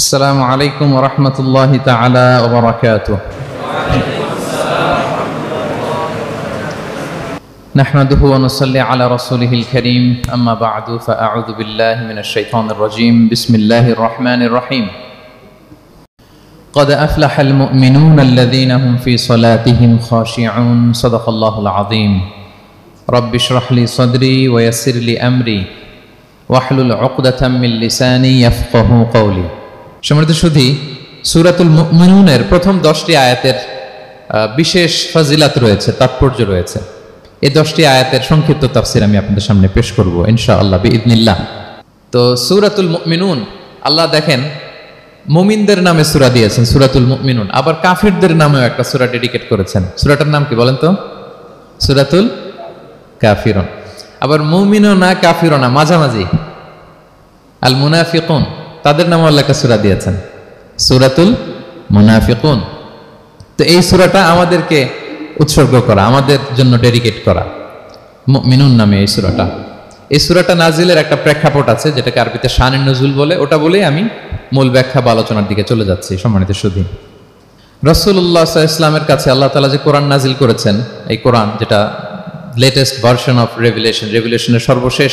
আসসালামু আলাইকুম ওয়া রাহমাতুল্লাহি তাআলা ওয়া বারাকাতুহু। নাহমাদুহু ওয়া নুসাল্লি আলা রাসূলিহিল কারীম, আম্মা বা'দু, ফাআউযু বিল্লাহি মিনাশ শাইতানির রাজীম। বিসমিল্লাহির রাহমানির রাহিম। قد أفلح المؤمنون الذين هم في صلاتهم خاشعون صدق الله العظيم رب اشرح لي صدري ويسر لي أمري واحلل عقدة من لساني يفقهوا قولي। সম্মানিত সুধী, সূরাতুল মুমিনুনের প্রথম 10টি আয়াতের বিশেষ ফজিলত রয়েছে, তাৎপর্য রয়েছে। এই 10টি আয়াতের সংক্ষিপ্ত তাফসীর আমি আপনাদের সামনে পেশ করব ইনশাআল্লাহ বিইذنিল্লাহ। তো সূরাতুল মুমিনুন, আল্লাহ দেখেন মুমিনদের নামে সূরা দিয়েছেন সূরাতুল মুমিনুন, আবার কাফিরদের নামেও একটা সূরা ডেডিকেট করেছেন। সূরাটার নাম কি বলেন তো? সূরাতুল কাফিরুন। আবার মুমিনও না কাফিরও না, মাঝামাঝি আল মুনাফিকুন, তাদের নামে আল্লাহ একটা সূরা দিয়েছেন সূরাতুল মুনাফিকুন। তো এই সূরাটা আমাদেরকে উৎসর্গ করা, আমাদের জন্য ডেডিকেট করা, মুমিনুন নামে এই সূরাটা। এই সূরাটা নাজিলের একটা প্রেক্ষাপট আছে, যেটাকে আরবিতে শানে নুজুল বলে। ওটা বলেই আমি মূল ব্যাখ্যা বা আলোচনার দিকে চলে যাচ্ছি। সম্মানিত সুধী, রাসূলুল্লাহ সাল্লাল্লাহু আলাইহি ওয়াসাল্লামের কাছে আল্লাহ তাআলা যে কোরআন নাজিল করেছেন, এই কোরআন যেটা লেটেস্ট ভার্সন অফ রেভিলেশনের সর্বশেষ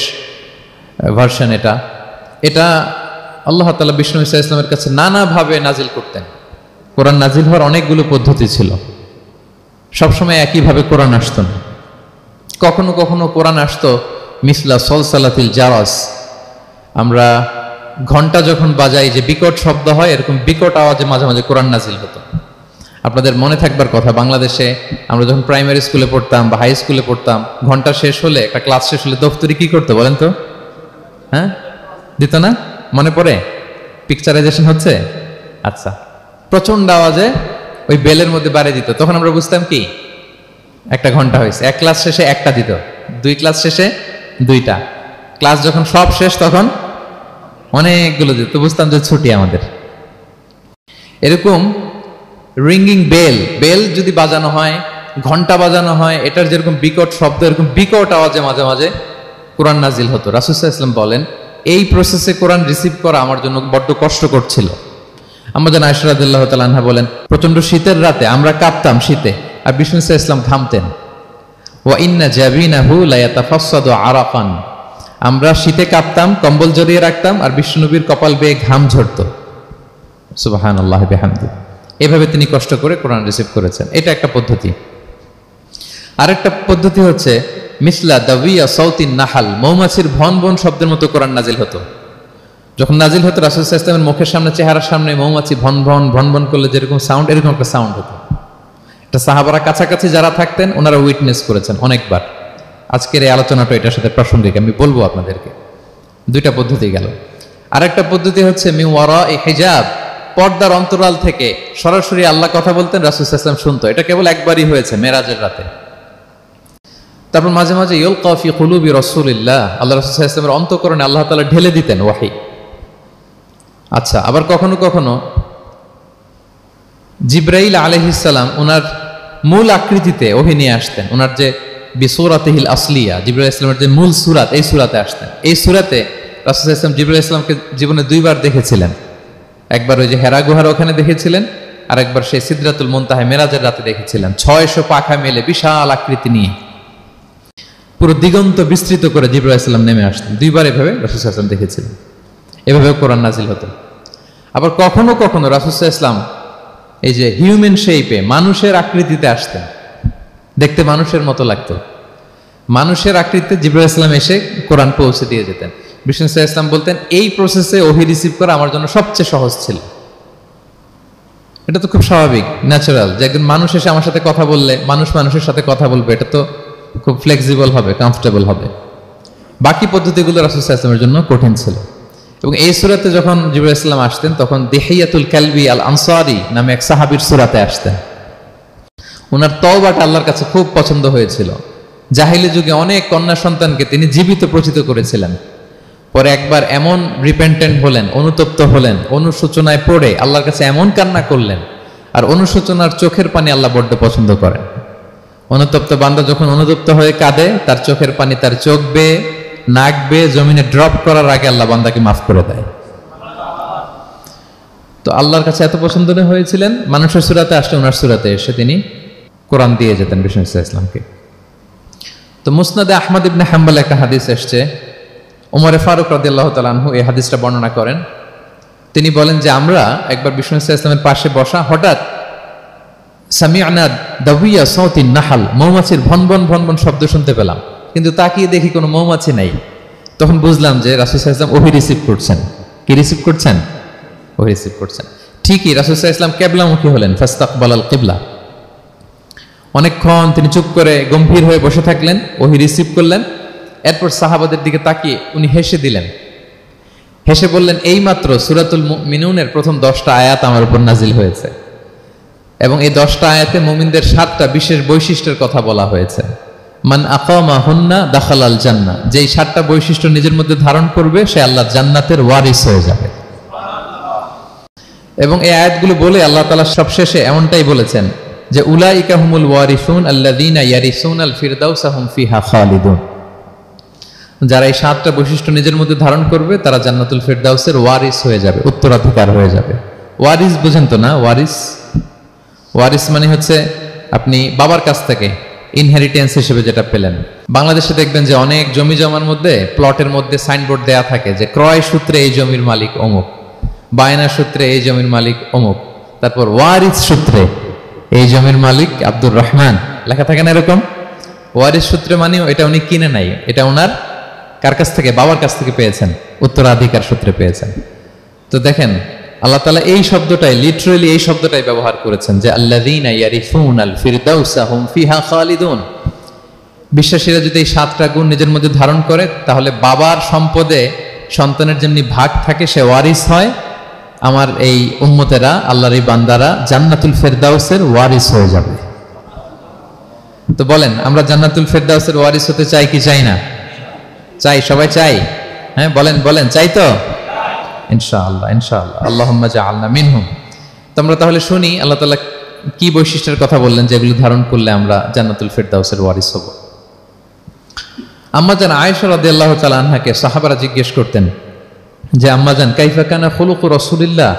ভার্সন, এটা আল্লাহ তাআলা বিষ্ণু ঈসা ইসলামের কাছে নানাভাবে নাজিল করতেন। কোরআন নাজিল হওয়ার অনেকগুলো পদ্ধতি ছিল, সবসময় একইভাবে কোরআন আসতো না। কখনো কখনো কোরআন আসতো মিসলা সলসালাতিল জারাস, আমরা ঘন্টা যখন বাজাই যে বিকট শব্দ হয়, এরকম বিকট আওয়াজে মাঝে মাঝে কোরআন নাজিল হতো। আপনাদের মনে থাকবার কথা, বাংলাদেশে আমরা যখন প্রাইমারি স্কুলে পড়তাম বা হাই স্কুলে পড়তাম, ঘন্টা শেষ হলে, একটা ক্লাস শেষ হলে দফতরি কি করতো বলেন তো? হ্যাঁ, দিত না? মনে পড়ে? পিকচারাইজেশন হচ্ছে? আচ্ছা, প্রচন্ড আওয়াজে ওই বেলের মধ্যে বাড়ি দিত। তখন আমরা বুঝতাম কি একটা ঘন্টা হয়েছে। এক ক্লাস শেষে একটা দিত, 2 ক্লাস শেষে 2টা, ক্লাস যখন সব শেষ তখন অনেকগুলো দিত, বুঝতাম যে ছুটি আমাদের। এরকম রিঙ্গিং বেল যদি বাজানো হয়, ঘন্টা বাজানো হয়, এটার যেরকম বিকট শব্দ, এরকম বিকট আওয়াজে মাঝে মাঝে কোরআন নাজিল হতো। রাসূল সাল্লাল্লাহু আলাইহি ওয়াসাল্লাম বলেন, এই প্রসেসে কোরআন রিসিভ করা আমার জন্য বড্ড কষ্টকর ছিল। আম্মা জান আয়েশা রাদিয়াল্লাহু তাআলা আনহা বলেন, প্রচন্ড শীতের রাতে আমরা কাঁপতাম শীতে, আর বিষ্ণু সাল্লাল্লাহু আলাইহি ওয়াসাল্লাম ঘামতেন। ওয়া ইন্না জাবিনাহু লা ইয়াতাফাসসাদু আরাফান, আমরা শীতে কাঁপতাম, কম্বল জড়িয়ে রাখতাম, আর বিষ্ণুনবীর কপাল বেয়ে ঘাম ঝরতো। সুবহানাল্লাহি বিহামদিহি। এভাবে তিনি কষ্ট করে কোরআন রিসিভ করেছেন। এটা একটা পদ্ধতি। আরেকটা পদ্ধতি হচ্ছে মিসলা দাবিয়া সাউতিন নাহাল, মৌমাছির ভন ভন শব্দের মতো কোরআন নাজিল হতো। যখন নাজিল হতো, রাসূল সাল্লাল্লাহু আলাইহি ওয়াসাল্লামের মুখের সামনে, চেহারার সামনে মৌমাছি ভন ভন করলে যেরকম সাউন্ড, এরকম একটা সাউন্ড হতো। এটা সাহাবারা কাছাকাছি যারা থাকতেন ওনারা উইটনেস করেছেন অনেকবার। আজকের এই আলোচনাটা এটার সাথে প্রাসঙ্গিক, আমি বলবো আপনাদেরকে। 2টা পদ্ধতি গেল। আরেকটা পদ্ধতি হচ্ছে মিন ওয়ারা'i হিজাব, পর্দার অন্তরাল থেকে সরাসরি আল্লাহ কথা বলতেন, রাসূল সাল্লাল্লাহু আলাইহি ওয়াসাল্লাম শুনতো। এটা কেবল একবারই হয়েছে, মেরাজের রাতে। তারপর মাঝে মাঝে ইউলকা ফি কুলুবি রাসূলিল্লাহ, আল্লাহ রাসূল সাল্লাল্লাহু আলাইহি ওয়াসাল্লামের অন্তঃকরণে আল্লাহ তাআলা ঢেলে দিতেন ওয়াহী। আচ্ছা, আবার কখনো কখনো জিবরাইল আলাইহিস সালাম ওনার মূল আকৃতিতে ওহী নিয়ে আসতেন। ওনার যে বিসূরাতিহিল আসলিয়া, জিবরাইল আলাইহিস সালামের যে মূল সূরাত, এই সূরাতে আসতেন। এই সূরাতে রাসূল সাল্লাল্লাহু আলাইহি ওয়াসাল্লাম জিবরাইল আলাইহিস সালামকে জীবনে 2বার দেখেছিলেন। একবার ওই যে হেরা গুহার ওখানে দেখেছিলেন, আর একবার সেই সিদরাতুল মুনতাহা মেরাজের রাতে দেখেছিলেন। 600 পাখা মেলে বিশাল আকৃতি নিয়ে পুরো দিগন্ত বিস্তৃত করে জিবরাইল আলাইহিস সালাম নেমে আসতেন। 2বার এভাবে রাসূল সাল্লাল্লাহু আলাইহি ওয়াসাল্লাম দেখেছিলেন। এভাবে কোরআন নাজিল হতো। আবার কখনো কখনো রাসূল সাল্লাল্লাহু আলাইহি ওয়াসাল্লাম এই যে হিউম্যান শেপে, মানুষের আকৃতিতে আসতেন, দেখতে মানুষের মতো লাগতো। মানুষের আকৃতিতে জিবরাইল আলাইহিস সালাম এসে কোরআন পৌঁছে দিয়ে যেতেন। বিষ্ণু সাল্লাল্লাহু আলাইহি ওয়াসাল্লাম বলতেন, এই প্রসেসে ওহী রিসিভ করা আমার জন্য সবচেয়ে সহজ ছিল। এটা তো খুব স্বাভাবিক, ন্যাচারাল, যে একজন মানুষ এসে আমার সাথে কথা বললে, মানুষ মানুষের সাথে কথা বলবে, এটা তো খুব ফ্লেক্সিবল হবে, কমফোর্টেবল হবে। বাকি পদ্ধতিগুলো রাসূল সাল্লাল্লাহু আলাইহি ওয়াসাল্লামের জন্য কঠিন ছিল। এবং এই সূরাতে যখন জিবরাইল আলাইহিস সালাম আসতেন, তখন দিহিয়াতুল কালবি আল আনসারী নামে এক সাহাবীর সূরাতে আসতেন। ওনার তওবাটা আল্লাহর কাছে খুব পছন্দ হয়েছিল। জাহিলি যুগে অনেক কন্যা সন্তানকে তিনি জীবিত প্রচিত করেছিলেন। পরে একবার এমন রিপেন্টেন্ট হলেন, অনুতপ্ত হলেন, অনুশোচনায় পড়ে আল্লাহর কাছে এমন কান্না করলেন। আর অনুশোচনার চোখের পানি আল্লাহ বড্ড পছন্দ করেন। অনুতপ্ত বান্দা যখন অনুতপ্ত হয়ে কাঁদে, তার চোখের পানি তার চোখ বেয়ে, নাক বেয়ে জমিনে ড্রপ করার আগে আল্লাহ বান্দাকে মাফ করে দেয়। তো আল্লাহর কাছে এত পছন্দ হয়েছিলেন, মানুষের সূরাতে আসলে ওনার সূরাতে এসে তিনি কোরআন দিয়ে যেতেন বিষ্ণু ইসলামকে। তো মুসনাদে আহমদ ইবনে হাম্বল একটা হাদিস এসছে, ওমরে ফারুক রাদিয়াল্লাহু তাআলা আনহু এই হাদিসটা বর্ণনা করেন। তিনি বলেন যে আমরা একবার বিষ্ণু ইসলামের পাশে বসা, হঠাৎ সামি'না দাওয়িয়া সাউতিন নাহাল, মৌমাছির ভনভন ভনভন শব্দ শুনতে পেলাম, কিন্তু তাকিয়ে দেখি কোনো মৌমাছি নাই। তখন বুঝলাম যে রাসূল সাল্লাল্লাহু আলাইহি ওয়াসাল্লাম ওহী রিসিভ করছেন। কি রিসিভ করছেন? ওহী রিসিভ করছেন। ঠিকই রাসূল সাল্লাল্লাহু আলাইহি ওয়াসাল্লাম কিবলামুখী হলেন, ফাস্তাকবালাল কিবলা। অনেকক্ষণ তিনি চুপ করে গম্ভীর হয়ে বসে থাকলেন, ওহী রিসিভ করলেন। এরপর সাহাবাদের দিকে তাকিয়ে উনি হেসে দিলেন, হেসে বললেন, এইমাত্র সূরাতুল মুমিনুনের প্রথম 10টা আয়াত আমার উপর নাজিল হয়েছে, এবং এই 10টা আয়াতে মুমিনদের 7টা বিশেষ বৈশিষ্ট্যের কথা বলা হয়েছে। মান আকামা হুন্না দাখালাল জান্নাহ, যেই 7টা বৈশিষ্ট্য নিজের মধ্যে ধারণ করবে সে আল্লাহর জান্নাতের ওয়ারিস হয়ে যাবে। এবং এই আয়াতগুলো বলে আল্লাহ তাআলা সবশেষে এমনটাই বলেছেন যে উলাইকা হুমুল ওয়ারিসুন আল্লাযীনা ইয়ারিসুনাল ফিরদাউসা হুম ফিহা খালিদুন, যারা এই 7টা বৈশিষ্ট্য নিজের মধ্যে ধারণ করবে তারা জান্নাতুল ফিরদাউসের ওয়ারিস হয়ে যাবে, উত্তরাধিকার হয়ে যাবে। ওয়ারিস বুঝেন তো না? ওয়ারিস, ওয়ারিস মানে হচ্ছে আপনি বাবার কাছ থেকে ইনহেরিটেন্স হিসেবে যেটা পেলেন। বাংলাদেশে দেখবেন যে অনেক জমি জমার মধ্যে প্লটের মধ্যে সাইনবোর্ড দেয়া থাকে যে ক্রয় সূত্রে এই জমির মালিক অমুক, বায়না সূত্রে এই জমির মালিক অমুক, তারপর ওয়ারিস সূত্রে এই জমির মালিক আব্দুর রহমান, লেখা থাকে না এরকম? ওয়ারিস সূত্রে মানে এটা উনি কিনে নাই, এটা ওনার কার কাছ থেকে? বাবার কাছ থেকে পেয়েছেন, উত্তরাধিকার সূত্রে পেয়েছেন। তো দেখেন আল্লাহ তাআলা এই শব্দটাই, লিটারালি এই শব্দটাই ব্যবহার করেছেন যে আল্লাযীনা ইয়ারিফুনাল ফিরদাউসা হুম ফিহা খালিদুন। বিশ্বাসীরা যদি এই 7টা গুণ নিজের মধ্যে ধারণ করে তাহলে বাবার সম্পদে সন্তানের যেমনি ভাগ থাকে সে ওয়ারিস হয়, আমার এই উম্মতেরা, আল্লাহর এই বান্দারা জান্নাতুল ফিরদাউসের ওয়ারিস হয়ে যাবে। তো বলেন আমরা জান্নাতুল ফিরদাউসের ওয়ারিস হতে চাই কি চাই না? চাই, সবাই চাই। হ্যাঁ বলেন বলেন, চাই তো? ইনশাআল্লাহ ইনশাআল্লাহ, আল্লাহুম্মা জাআলনা মিনহুম। তোমরা তাহলে শুনি আল্লাহ তাআলা কি বৈশিষ্ট্যের কথা বললেন যেগুলো ধারণ করলে আমরা জান্নাতুল ফিরদাউসের ওয়ারিস হব। আম্মাজান আয়েশা রাদিয়াল্লাহু তাআলা আনহাকে সাহাবারা জিজ্ঞেস করতেন যে আম্মাজান কাইফা কানা খুলুকু রাসূলিল্লাহ,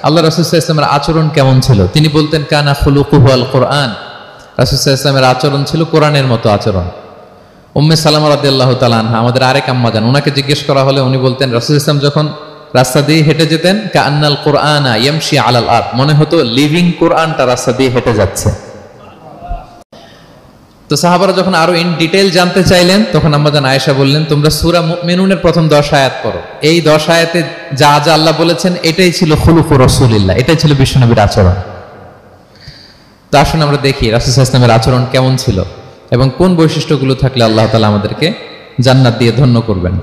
আল্লাহ রাসূল সাল্লাল্লাহু আলাইহি ওয়াসাল্লামের আচরণ কেমন ছিল? তিনি বলতেন কানা খুলুকুহু আল কুরআন, রাসূল সাল্লাল্লাহু আলাইহি ওয়াসাল্লামের আচরণ ছিল কোরআনের মতো আচরণ। উম্মে সালামা রাদিয়াল্লাহু তাআলা আনহা, আমাদের আরেক আম্মাজান, ওনাকে জিজ্ঞেস করা হলে উনি বলতেন রাসূল সাল্লাল্লাহু আলাইহি ওয়াসাল্লাম যখন রাস্তা দিয়ে হেঁটে যেতেন কাআন্নাল কুরআনা ইয়ামশি আলাল আরদ, মনে হতো লিভিং কোরআনটা রাস্তা দিয়ে হেঁটে যাচ্ছে। তো সাহাবারা যখন আরো ইন ডিটেইল জানতে চাইলেন তখন আম্মাজান আয়েশা বললেন তোমরা সূরা মুমিনুনের প্রথম 10 আয়াত পড়ো, এই 10 আয়াতে যা যা আল্লাহ বলেছেন এটাই ছিল খুলুকু রাসূলিল্লাহ, এটাই ছিল বিশ্বনবীর আচরণ। তো আসুন আমরা দেখি রাসূল সাল্লাল্লাহু আলাইহি ওয়াসাল্লামের আচরণ কেমন ছিল এবং কোন বৈশিষ্ট্যগুলো থাকলে আল্লাহ তাআলা আমাদেরকে জান্নাত দিয়ে ধন্য করবেন।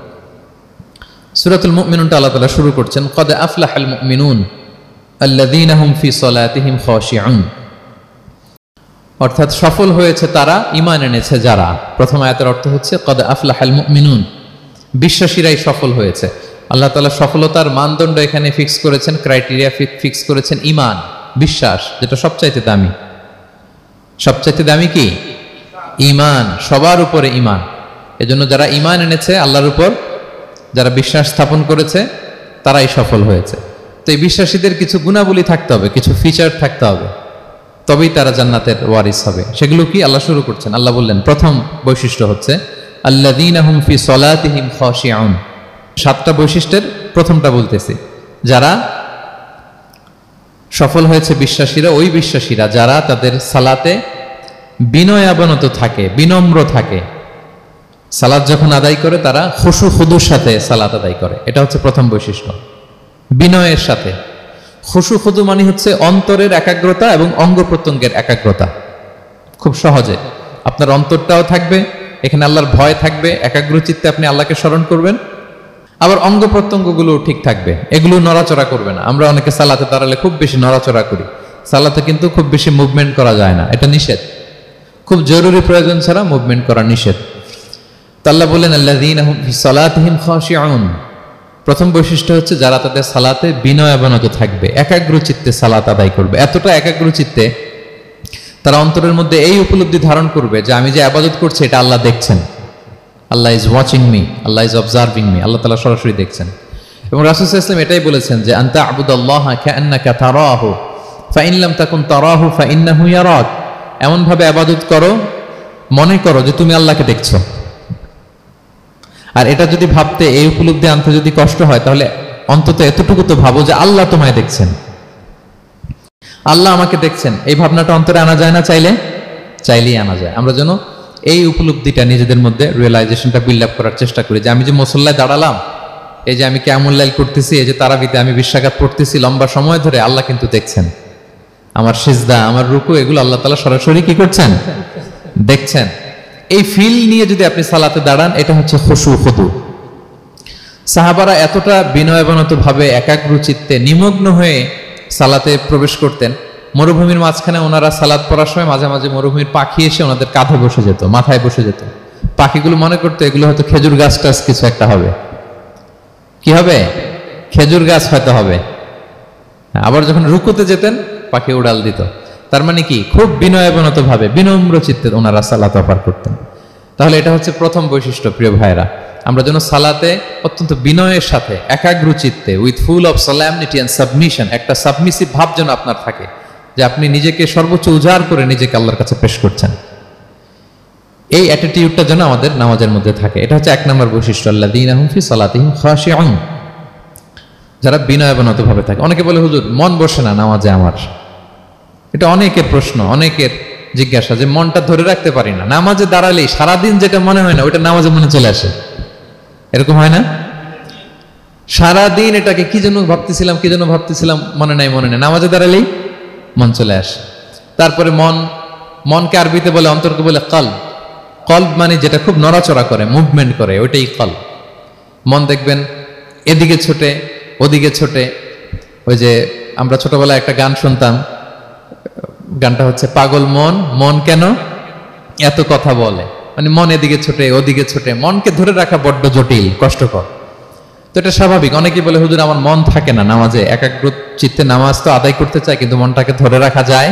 সূরাতুল মুমিনুনটা আল্লাহ তাআলা শুরু করছেন ক্বাদ আফলাহাল মুমিনুন আল্লাযীনা হুম ফি সালাতিহিম খাশিউন, অর্থাৎ সফল হয়েছে তারা, ঈমান এনেছে যারা। প্রথম আয়াতের অর্থ হচ্ছে ক্বাদ আফলাহাল মুমিনুন, বিশ্বাসীরাই সফল হয়েছে। আল্লাহ তাআলা সফলতার মানদণ্ড এখানে ফিক্স করেছেন, ক্রাইটেরিয়া ফিক্স করেছেন ঈমান, বিশ্বাস, যেটা সবচাইতে দামি। সবচাইতে দামি কি? ঈমান, সবার উপরে ঈমান। এজন্য যারা ঈমান এনেছে আল্লাহর উপর, যারা বিশ্বাস স্থাপন করেছে তারাই সফল হয়েছে। তো এই বিশ্বাসীদের কিছু গুণাবলী থাকতে হবে, কিছু ফিচার থাকতে হবে, তবেই তারা জান্নাতের ওয়ারিস হবে। সেগুলো কি আল্লাহ শুরু করছেন। আল্লাহ বললেন প্রথম বৈশিষ্ট্য হচ্ছে আল্লাযীনা হুম ফি সালাতিহিম খাশিউন। 7টা বৈশিষ্ট্যের প্রথমটা বলতেছি, যারা সফল হয়েছে বিশ্বাসীরা, ওই বিশ্বাসীরা যারা তাদের সালাতে বিনয়াবনত থাকে, বিনম্র থাকে। সালাত যখন আদায় করে তারা খুশু খুদুর সাথে সালাত আদায় করে, এটা হচ্ছে প্রথম বৈশিষ্ট্য, বিনয়ের সাথে। খুশু খুদু মানে হচ্ছে অন্তরের একাগ্রতা এবং অঙ্গ প্রত্যঙ্গের একাগ্রতা। খুব সহজে আপনার অন্তরটাও থাকবে, এখানে আল্লাহর ভয় থাকবে, একাগ্র চিত্তে আপনি আল্লাহকে স্মরণ করবেন, আবার অঙ্গ প্রত্যঙ্গগুলো ঠিক থাকবে, এগুলো নড়াচড়া করবে না। আমরা অনেকে সালাতে দাঁড়ালে খুব বেশি নড়াচড়া করি, সালাতে কিন্তু খুব বেশি মুভমেন্ট করা যায় না, এটা নিষেধ। খুব জরুরি প্রয়োজন ছাড়া মুভমেন্ট করা নিষেধ। তো আল্লাহ বললেন আল্লাযীনা হুম ফি সালাতিহিম খাশিউন, প্রথম বৈশিষ্ট্য হচ্ছে যারা তাদের সালাতে বিনয়াবনত থাকবে, একাগ্র চিত্তে সালাত আদায় করবে। এতটা একাগ্র চিত্তে তারা অন্তরের মধ্যে এই উপলব্ধি ধারণ করবে যে আমি যে ইবাদত করছি এটা আল্লাহ দেখছেন, Allah is watching me, Allah is observing me, Allah তাআলা সরাসরি দেখছেন। এবং রাসূল সাল্লাল্লাহু আলাইহি ওয়াসাল্লাম এটাই বলেছেন যে আনতা আবুদাল্লাহা কাআন্নাকা তারাহু ফাইন লাম তাকুন তারাহু ফাইন্নাহু ইয়ারাক, এমন ভাবে ইবাদত করো মনে করো যে তুমি আল্লাহকে দেখছো। আর এটা যদি ভাবতে, এই উপলব্ধি আনতে যদি কষ্ট হয়, তাহলে অন্তত এতটুকু তো ভাবো যে আল্লাহ তোমায় দেখছেন, আল্লাহ আমাকে দেখছেন। এই ভাবনাটা অন্তরে আনা যায় না? চাইলেই আনা যায়। আমরা যেন এই উপলব্ধিটা নিজেদের মধ্যে রিয়েলাইজেশনটা বিল্ড আপ করার চেষ্টা করি যে আমি যে মুসল্লায় দাঁড়ালাম, এই যে আমি কিয়ামুল লাইল করতেছি, এই যে তারাবিতে আমি 20 রাকাত পড়তেছি লম্বা সময় ধরে, আল্লাহ কিন্তু দেখছেন। আমার সিজদা, আমার রুকু, এগুলো আল্লাহ তাআলা সরাসরি কি করছেন? দেখছেন। এই ফিল নিয়ে যদি আপনি সালাতে দাঁড়ান, এটা হচ্ছে খুশু খুদু। সাহাবারা এতটা বিনয়াবনত ভাবে একাগ্র চিত্তে নিমগ্ন হয়ে সালাতে প্রবেশ করতেন, মরুভূমির মাঝখানে ওনারা সালাত পড়ার সময় মাঝে মাঝে মরুভূমির পাখি এসে ওনাদের কাঁধে বসে যেত, মাথায় বসে যেত। পাখিগুলো মনে করতো এগুলো হয়তো খেজুর গাছ টাছ কিছু একটা হবে। কি হবে? খেজুর গাছ হয়তো হবে। আবার যখন রুকুতে যেতেন, পাখি উড়াল দিত। তার মানে কি, খুব বিনয়াবনত ভাবে বিনম্র চিত্তে ওনারা সালাত অফার করতেন। তাহলে এটা হচ্ছে প্রথম বৈশিষ্ট্য। প্রিয় ভাইরা, আমরা যেন সালাতে অত্যন্ত বিনয়ের সাথে একাগ্র চিত্তে, with full of solemnity and submission, একটা সাবমিসিভ ভাব যেন আপনার থাকে, যে আপনি নিজেকে সর্বোচ্চ উজাড় করে নিজেকে আল্লাহর কাছে পেশ করছেন। এই অ্যাটিটিউডটা যেন আমাদের নামাজের মধ্যে থাকে। এটা হচ্ছে 1 নম্বর বৈশিষ্ট্য, আল্লাযীনা হুম ফি সালাতিহিম খাশিউন, যারা বিনয়াবনত ভাবে থাকে। অনেকে বলে, হুজুর মন বসে না নামাজে আমার। এটা অনেকের প্রশ্ন, অনেকের জিজ্ঞাসা যে মনটা ধরে রাখতে পারি না, নামাজে দাঁড়ালেই সারাদিন যেটা মনে হয় না ওইটা নামাজে মনে চলে আসে। এরকম হয় না? সারাদিন এটাকে কি যেন ভাবতেছিলাম মনে নাই, নামাজে দাঁড়ালেই মন চলে আসে। তারপরে মনকে আরবিতে বলে, অন্তরকে বলে কলব। কলব মানে যেটা খুব নড়াচড়া করে, মুভমেন্ট করে, ওইটাই কলব। মন দেখবেন এদিকে ছোটে ওদিকে ছোটে। ওই যে আমরা ছোটবেলায় একটা গান শুনতাম, গানটা হচ্ছে পাগল মন কেন এত কথা বলে। মানে মন এদিকে ছোটে ওদিকে ছোটে, মনকে ধরে রাখা বড্ড জটিল, কষ্টকর। তো এটা স্বাভাবিক। অনেকেই বলে, হুজুর আমার মন থাকে না নামাজে, একাগ্র চিত্তে নামাজ তো আদায় করতে চাই, কিন্তু মনটাকে ধরে রাখা যায়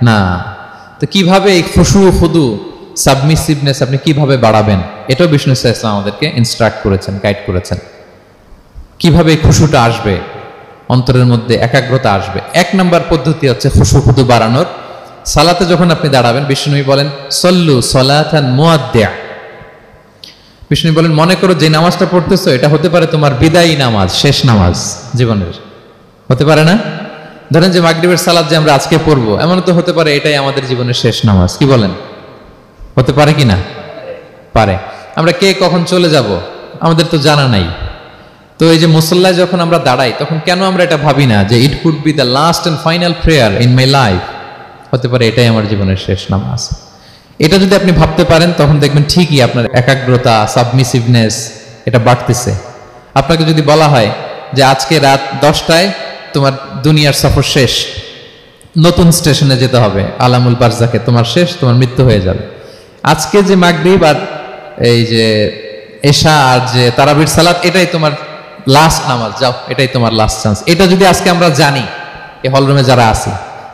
না। তো কিভাবে এই খুশু খুদু সাবমিসিভনেস আপনি কিভাবে বাড়াবেন, এটাও বিষ্ণু সাল্লাল্লাহু আলাইহি ওয়াসাল্লাম আমাদেরকে ইনস্ট্রাক্ট করেছেন, গাইড করেছেন। কিভাবে এই খুশুটা আসবে, অন্তরের মধ্যে একাগ্রতা আসবে। 1 নম্বর পদ্ধতি হচ্ছে খুশু খুদু বাড়ানোর। সালাতে যখন আপনি দাঁড়াবেন, বিষ্ণু বলেন সল্লু সলাতান মুআদ্দিয়া। বিষ্ণু বলেন, মনে করো যে নামাজটা পড়তেছো এটা হতে পারে তোমার বিদায়ী নামাজ, শেষ নামাজ জীবনের। হতে পারে না? ধরেন যে মাগরিবের সালাত যে আমরা আজকে পড়বো, এমন তো হতে পারে এটাই আমাদের জীবনের শেষ নামাজ। কি বলেন? হতে পারে কি না? পারে। আমরা কে কখন চলে যাব আমাদের তো জানা নাই। তো এই যে মুসল্লায় যখন আমরা দাঁড়াই, তখন কেন আমরা এটা ভাবি না যে it could be the last and final prayer in my life? হতে পারে এটাই আমার জীবনের শেষ নামাজ। এটা যদি আপনি ভাবতে পারেন, তখন দেখবেন ঠিকই আপনার একাগ্রতা, সাবমিসিভনেস এটা বাড়তেছে। আপনাকে যদি বলা হয় যে আজকে রাত 10টায় তোমার দুনিয়ার সফর শেষ, নতুন স্টেশনে যেতে হবে, আলামুল বারজাকে, তোমার শেষ, তোমার মৃত্যু হয়ে যাবে। আজকে যে মাগরিব আর এই যে এশা আর যে তারাবির সালাত, এটাই তোমার লাস্ট নামাজ, যাও এটাই তোমার লাস্ট চান্স। এটা যদি আজকে আমরা জানি, এই হলরুমে যারা আছি,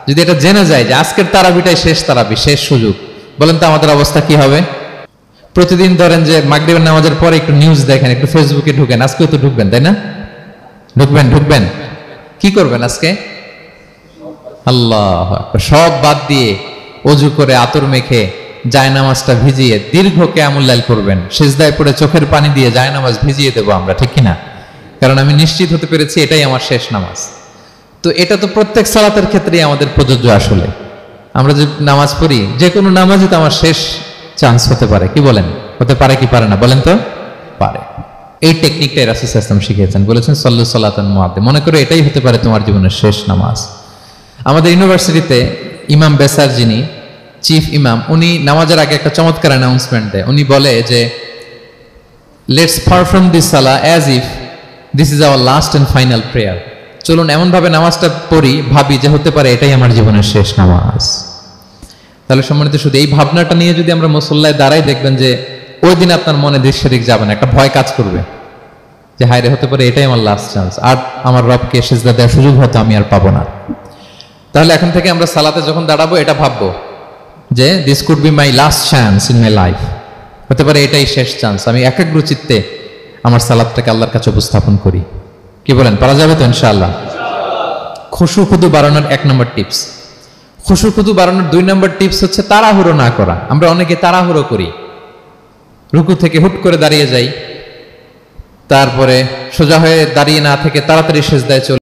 যদি এটা জেনে যায় যে আজকের তারাবিটাই শেষ তারাবি, শেষ সুযোগ, বলেন তো আমাদের অবস্থা কি হবে? প্রতিদিন ধরেন যে মাগরিবের নামাজের পরে একটু নিউজ দেখেন, একটু ফেসবুকে ঢুকেন, আজকেও তো ঢুকবেন, তাই না? ঢুকবেন কি করবেন আজকে? আল্লাহ সব বাদ দিয়ে ওযু করে আতর মেখে জায়নামাজটা ভিজিয়ে দীর্ঘ কিয়ামুল লাইল করবেন। সিজদায় পড়ে চোখের পানি দিয়ে জায়নামাজ ভিজিয়ে দেবো আমরা, ঠিক কিনা? কারণ আমি নিশ্চিত হতে পেরেছি এটাই আমার শেষ নামাজ। তো এটা তো প্রত্যেক সালাতের ক্ষেত্রেই আমাদের প্রযোজ্য। আসলে আমরা যে নামাজ পড়ি, যে কোনো নামাজই তো আমার শেষ চান্স হতে পারে। কি বলেন? হতে পারে কি পারে না? বলেন তো। পারে। এই টেকনিকটাই রাসূল সাল্লাল্লাহু আলাইহি ওয়াসাল্লাম শিখিয়েছেন, বলেছেন সল্লু সালাতান মুআদ্দিয়া। মনে করো এটাই হতে পারে তোমার জীবনের শেষ নামাজ। আমাদের ইউনিভার্সিটিতে ইমাম বেসার, যিনি চিফ ইমাম, উনি নামাজের আগে একটা চমৎকার অ্যানাউন্সমেন্ট দেয়। উনি বলে যে let's perform this Salah as if this is our last and final prayer. চলুন এমনভাবে নামাজটা পড়ি, ভাবি যে হতে পারে এটাই আমার জীবনের শেষ নামাজ। তাহলে সম্মানিত, শুধু এই ভাবনাটা নিয়ে যদি আমরা মুসল্লায় দাঁড়াই, দেখবেন যে ওই দিন আপনার মনে দিক সেদিক যাবে না, একটা ভয় কাজ করবে যে হায়রে হতে পারে এটাই আমার লাস্ট চান্স, আর আমার রবকে সিজদা দেওয়ার সুযোগ হয়তো আমি আর পাবো না। তাহলে এখন থেকে আমরা সালাতে যখন দাঁড়াবো এটা ভাববো যে this could be my last chance in my life. হতে পারে এটাই শেষ চান্স, আমি একাগ্র চিত্তে আমার সালাতটাকে আল্লাহর কাছে উপস্থাপন করি। কি বলেন, পারা যাবে তো ইনশাআল্লাহ? খুশু খুদু বাড়ানোর 1 নম্বর টিপস। খুশু খুদু বাড়ানোর 2 নম্বর টিপস হচ্ছে তাড়াহুড়ো না করা। আমরা অনেকে তাড়াহুড়ো করি, রুকু থেকে হুট করে দাঁড়িয়ে যাই, তারপরে সোজা হয়ে দাঁড়িয়ে না থেকে তাড়াতাড়ি সিজদায় চলে